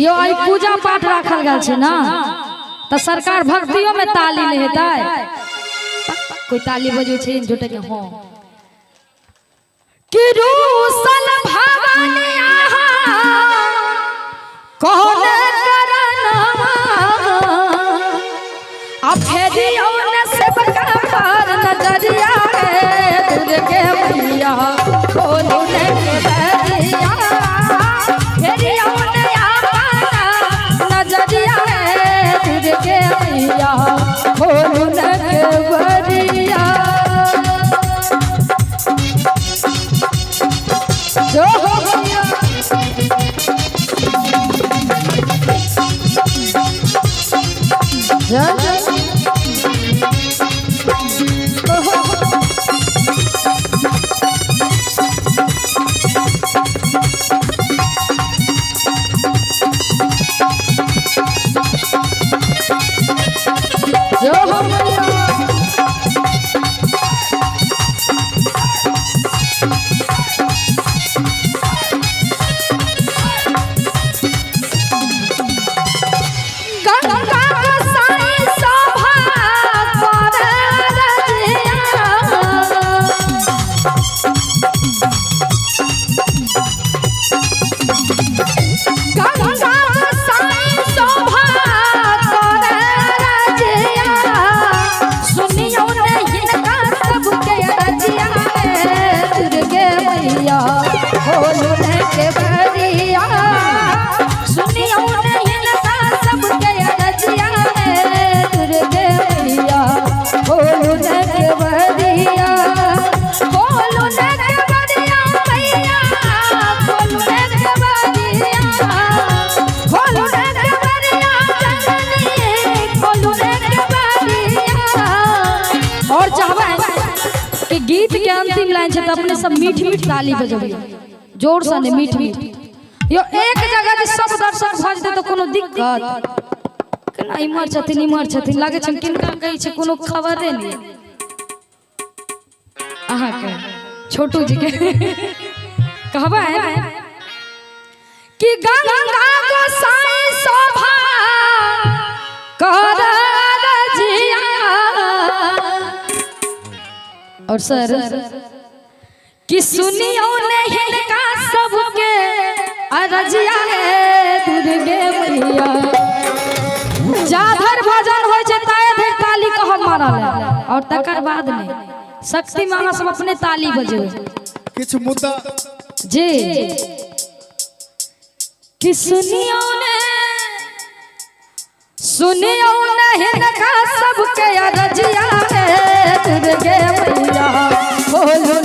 यो आई पूजा पाठ रखल गल छे ना तो सरकार भक्तियों में ताली नहीं हेतै कोई ताली बजो छे झूठे के हो कि रूसल भवानी आहा कौन करनवा अब फेरियो न सबका पार नजरिया है दुर्गे मैया बोलो ने के बरिया फेरियो के मैया बोलो न के बरिया जो हो गया गीत के अंतिम लाइन छे तो अपने सब मीठ मीठ ताली बजाइए जोर से ने मीठ मीठ यो एक जगह जे सब दर्शक भज दे तो कोनो दिक्कत केना इमर छथिन लागे छै किनका कहै छै कोनो खबरे नै आहा के छोटू जी के कहबा है कि गंगा गोसाई शोभा कर रजिया और सर कि सुनियो नहीं का सबके अरजिया है दुर्गे मैया जाधर भजन होय छै ताए धर ताली कह मारल और तकर बाद में शक्ति मामा सब अपने ताली बजेबै किछ मुद्दा जी कि सुनियो नहीं का सबके अरजिया है दुर्गे मैया बोलो